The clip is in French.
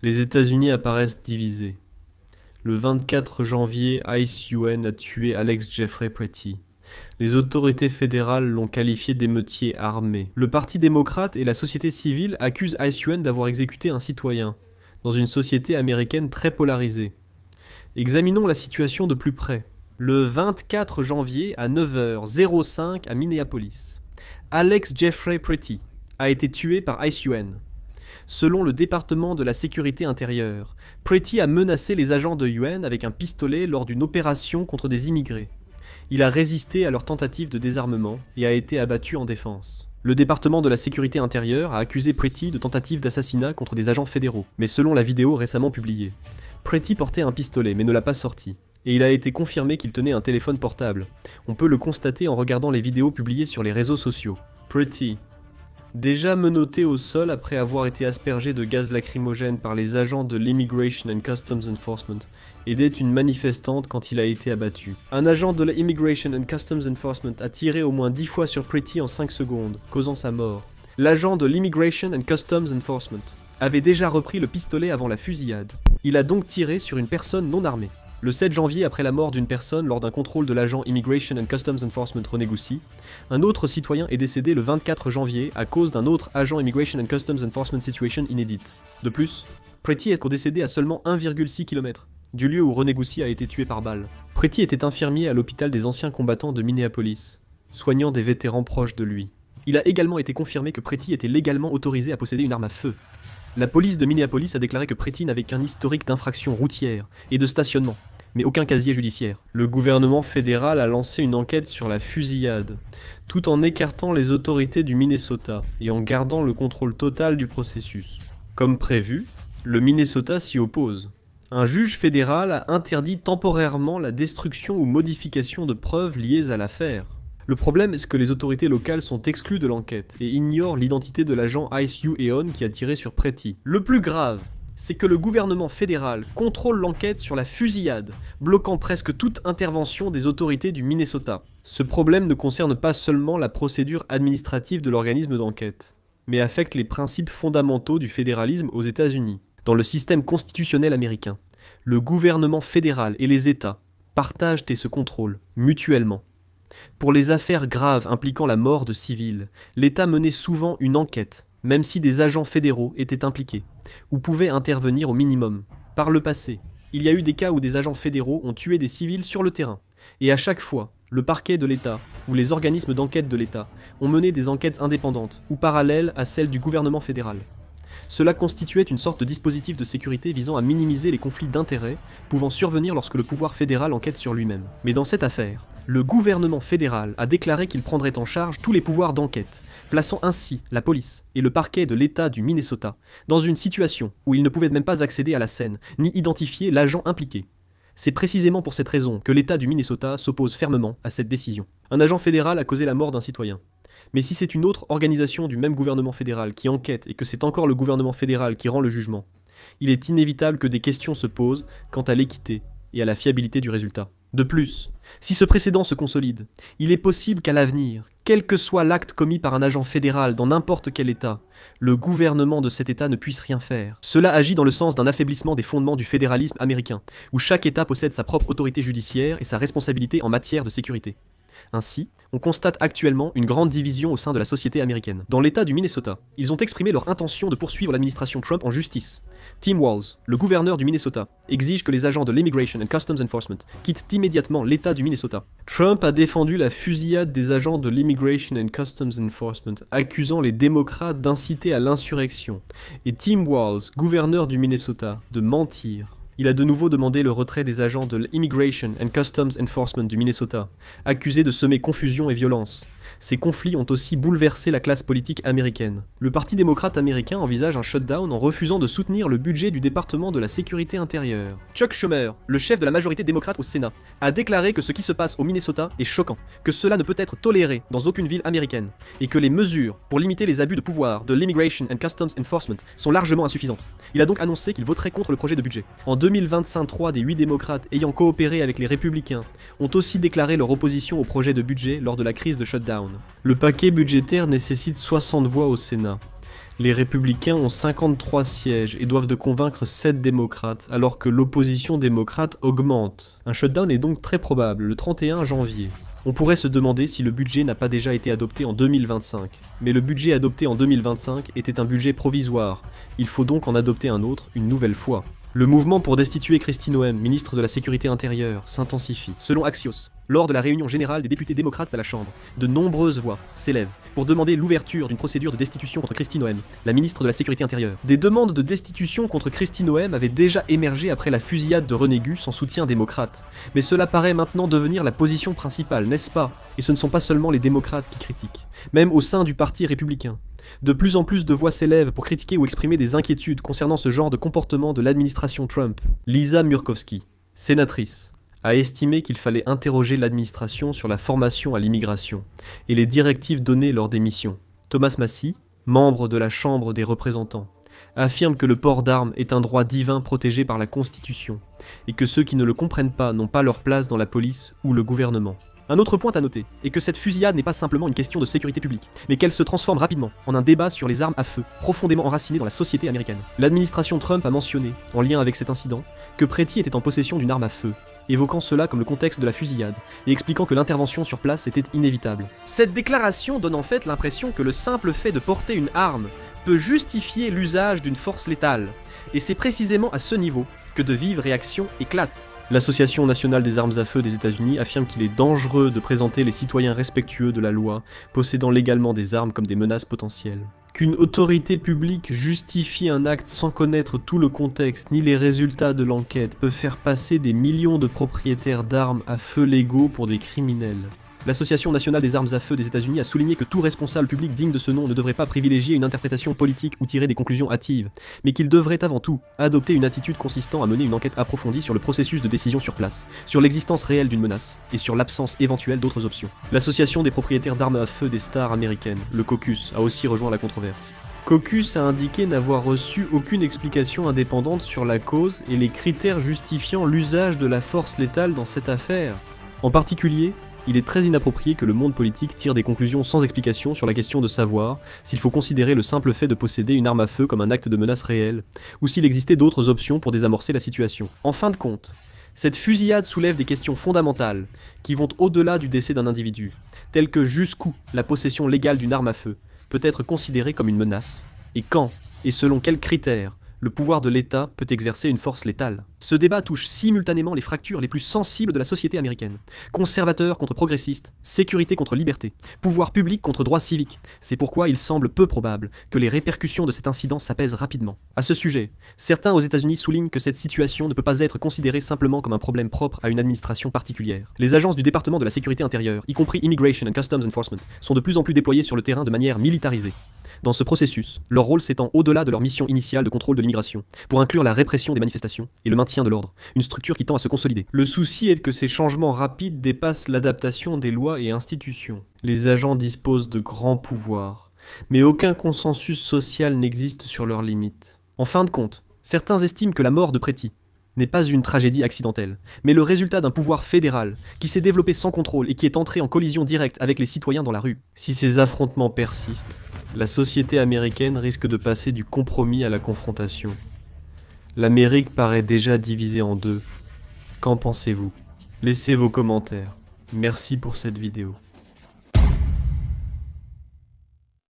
Les États-Unis apparaissent divisés. Le 24 janvier, Ice UN a tué Alex Jeffrey Pretty. Les autorités fédérales l'ont qualifié d'émeutier armé. Le Parti démocrate et la société civile accusent Ice UN d'avoir exécuté un citoyen, dans une société américaine très polarisée. Examinons la situation de plus près. Le 24 janvier à 9h05 à Minneapolis, Alex Jeffrey Pretty a été tué par Ice UN. Selon le département de la sécurité intérieure, Pretty a menacé les agents de UN avec un pistolet lors d'une opération contre des immigrés. Il a résisté à leur tentative de désarmement et a été abattu en défense. Le département de la sécurité intérieure a accusé Pretty de tentative d'assassinat contre des agents fédéraux, mais selon la vidéo récemment publiée, Pretty portait un pistolet mais ne l'a pas sorti. Et il a été confirmé qu'il tenait un téléphone portable. On peut le constater en regardant les vidéos publiées sur les réseaux sociaux. Pretty, déjà menotté au sol après avoir été aspergé de gaz lacrymogène par les agents de l'Immigration and Customs Enforcement, aidait une manifestante quand il a été abattu. Un agent de l'Immigration and Customs Enforcement a tiré au moins 10 fois sur Pretty en 5 secondes, causant sa mort. L'agent de l'Immigration and Customs Enforcement avait déjà repris le pistolet avant la fusillade. Il a donc tiré sur une personne non armée. Le 7 janvier, après la mort d'une personne lors d'un contrôle de l'agent Immigration and Customs Enforcement Renegoucie, un autre citoyen est décédé le 24 janvier à cause d'un autre agent Immigration and Customs Enforcement Situation inédite. De plus, Pretty est décédé à seulement 1,6 km du lieu où Renegoucie a été tué par balle. Pretty était infirmier à l'hôpital des anciens combattants de Minneapolis, soignant des vétérans proches de lui. Il a également été confirmé que Pretty était légalement autorisé à posséder une arme à feu. La police de Minneapolis a déclaré que Pretty n'avait qu'un historique d'infraction routière et de stationnement, mais aucun casier judiciaire. Le gouvernement fédéral a lancé une enquête sur la fusillade, tout en écartant les autorités du Minnesota et en gardant le contrôle total du processus. Comme prévu, le Minnesota s'y oppose. Un juge fédéral a interdit temporairement la destruction ou modification de preuves liées à l'affaire. Le problème est que les autorités locales sont exclues de l'enquête et ignorent l'identité de l'agent Ice UN qui a tiré sur Pretty. Le plus grave, c'est que le gouvernement fédéral contrôle l'enquête sur la fusillade, bloquant presque toute intervention des autorités du Minnesota. Ce problème ne concerne pas seulement la procédure administrative de l'organisme d'enquête, mais affecte les principes fondamentaux du fédéralisme aux États-Unis. Dans le système constitutionnel américain, le gouvernement fédéral et les États partagent et se contrôlent mutuellement. Pour les affaires graves impliquant la mort de civils, l'État menait souvent une enquête, même si des agents fédéraux étaient impliqués, ou pouvaient intervenir au minimum. Par le passé, il y a eu des cas où des agents fédéraux ont tué des civils sur le terrain, et à chaque fois, le parquet de l'État ou les organismes d'enquête de l'État ont mené des enquêtes indépendantes ou parallèles à celles du gouvernement fédéral. Cela constituait une sorte de dispositif de sécurité visant à minimiser les conflits d'intérêts pouvant survenir lorsque le pouvoir fédéral enquête sur lui-même. Mais dans cette affaire, le gouvernement fédéral a déclaré qu'il prendrait en charge tous les pouvoirs d'enquête, plaçant ainsi la police et le parquet de l'État du Minnesota dans une situation où ils ne pouvaient même pas accéder à la scène, ni identifier l'agent impliqué. C'est précisément pour cette raison que l'État du Minnesota s'oppose fermement à cette décision. Un agent fédéral a causé la mort d'un citoyen. Mais si c'est une autre organisation du même gouvernement fédéral qui enquête et que c'est encore le gouvernement fédéral qui rend le jugement, il est inévitable que des questions se posent quant à l'équité et à la fiabilité du résultat. De plus, si ce précédent se consolide, il est possible qu'à l'avenir, quel que soit l'acte commis par un agent fédéral dans n'importe quel État, le gouvernement de cet État ne puisse rien faire. Cela agit dans le sens d'un affaiblissement des fondements du fédéralisme américain, où chaque État possède sa propre autorité judiciaire et sa responsabilité en matière de sécurité. Ainsi, on constate actuellement une grande division au sein de la société américaine. Dans l'État du Minnesota, ils ont exprimé leur intention de poursuivre l'administration Trump en justice. Tim Walz, le gouverneur du Minnesota, exige que les agents de l'Immigration and Customs Enforcement quittent immédiatement l'État du Minnesota. Trump a défendu la fusillade des agents de l'Immigration and Customs Enforcement, accusant les démocrates d'inciter à l'insurrection, et Tim Walz, gouverneur du Minnesota, de mentir. Il a de nouveau demandé le retrait des agents de l'Immigration and Customs Enforcement du Minnesota, accusés de semer confusion et violence. Ces conflits ont aussi bouleversé la classe politique américaine. Le Parti démocrate américain envisage un shutdown en refusant de soutenir le budget du département de la sécurité intérieure. Chuck Schumer, le chef de la majorité démocrate au Sénat, a déclaré que ce qui se passe au Minnesota est choquant, que cela ne peut être toléré dans aucune ville américaine, et que les mesures pour limiter les abus de pouvoir de l'Immigration and Customs Enforcement sont largement insuffisantes. Il a donc annoncé qu'il voterait contre le projet de budget. En 2025, 3 des 8 démocrates ayant coopéré avec les républicains ont aussi déclaré leur opposition au projet de budget lors de la crise de shutdown. Le paquet budgétaire nécessite 60 voix au Sénat. Les républicains ont 53 sièges et doivent de convaincre 7 démocrates, alors que l'opposition démocrate augmente. Un shutdown est donc très probable, le 31 janvier. On pourrait se demander si le budget n'a pas déjà été adopté en 2025. Mais le budget adopté en 2025 était un budget provisoire. Il faut donc en adopter un autre une nouvelle fois. Le mouvement pour destituer Kristi Noem, ministre de la Sécurité intérieure, s'intensifie. Selon Axios, lors de la réunion générale des députés démocrates à la Chambre, de nombreuses voix s'élèvent pour demander l'ouverture d'une procédure de destitution contre Kristi Noem, la ministre de la Sécurité intérieure. Des demandes de destitution contre Kristi Noem avaient déjà émergé après la fusillade de René Gus en soutien démocrate. Mais cela paraît maintenant devenir la position principale, n'est-ce pas? Et ce ne sont pas seulement les démocrates qui critiquent, même au sein du parti républicain. De plus en plus de voix s'élèvent pour critiquer ou exprimer des inquiétudes concernant ce genre de comportement de l'administration Trump. Lisa Murkowski, sénatrice, a estimé qu'il fallait interroger l'administration sur la formation à l'immigration et les directives données lors des missions. Thomas Massie, membre de la Chambre des représentants, affirme que le port d'armes est un droit divin protégé par la Constitution et que ceux qui ne le comprennent pas n'ont pas leur place dans la police ou le gouvernement. Un autre point à noter est que cette fusillade n'est pas simplement une question de sécurité publique, mais qu'elle se transforme rapidement en un débat sur les armes à feu, profondément enraciné dans la société américaine. L'administration Trump a mentionné, en lien avec cet incident, que Pretty était en possession d'une arme à feu, évoquant cela comme le contexte de la fusillade, et expliquant que l'intervention sur place était inévitable. Cette déclaration donne en fait l'impression que le simple fait de porter une arme peut justifier l'usage d'une force létale, et c'est précisément à ce niveau que de vives réactions éclatent. L'Association nationale des armes à feu des États-Unis affirme qu'il est dangereux de présenter les citoyens respectueux de la loi, possédant légalement des armes comme des menaces potentielles. Qu'une autorité publique justifie un acte sans connaître tout le contexte ni les résultats de l'enquête peut faire passer des millions de propriétaires d'armes à feu légaux pour des criminels. L'Association nationale des armes à feu des États-Unis a souligné que tout responsable public digne de ce nom ne devrait pas privilégier une interprétation politique ou tirer des conclusions hâtives, mais qu'il devrait avant tout adopter une attitude consistant à mener une enquête approfondie sur le processus de décision sur place, sur l'existence réelle d'une menace et sur l'absence éventuelle d'autres options. L'Association des propriétaires d'armes à feu des stars américaines, le caucus, a aussi rejoint la controverse. Caucus a indiqué n'avoir reçu aucune explication indépendante sur la cause et les critères justifiant l'usage de la force létale dans cette affaire. En particulier, il est très inapproprié que le monde politique tire des conclusions sans explication sur la question de savoir s'il faut considérer le simple fait de posséder une arme à feu comme un acte de menace réelle, ou s'il existait d'autres options pour désamorcer la situation. En fin de compte, cette fusillade soulève des questions fondamentales qui vont au-delà du décès d'un individu, telles que jusqu'où la possession légale d'une arme à feu peut être considérée comme une menace, et quand, et selon quels critères, le pouvoir de l'État peut exercer une force létale. Ce débat touche simultanément les fractures les plus sensibles de la société américaine. Conservateurs contre progressistes, sécurité contre liberté, pouvoir public contre droits civiques. C'est pourquoi il semble peu probable que les répercussions de cet incident s'apaisent rapidement. À ce sujet, certains aux États-Unis soulignent que cette situation ne peut pas être considérée simplement comme un problème propre à une administration particulière. Les agences du département de la sécurité intérieure, y compris Immigration and Customs Enforcement, sont de plus en plus déployées sur le terrain de manière militarisée. Dans ce processus, leur rôle s'étend au-delà de leur mission initiale de contrôle de l'immigration, pour inclure la répression des manifestations et le maintien de l'ordre, une structure qui tend à se consolider. Le souci est que ces changements rapides dépassent l'adaptation des lois et institutions. Les agents disposent de grands pouvoirs, mais aucun consensus social n'existe sur leurs limites. En fin de compte, certains estiment que la mort de Pretty n'est pas une tragédie accidentelle, mais le résultat d'un pouvoir fédéral qui s'est développé sans contrôle et qui est entré en collision directe avec les citoyens dans la rue. Si ces affrontements persistent, la société américaine risque de passer du compromis à la confrontation. L'Amérique paraît déjà divisée en deux. Qu'en pensez-vous? Laissez vos commentaires. Merci pour cette vidéo.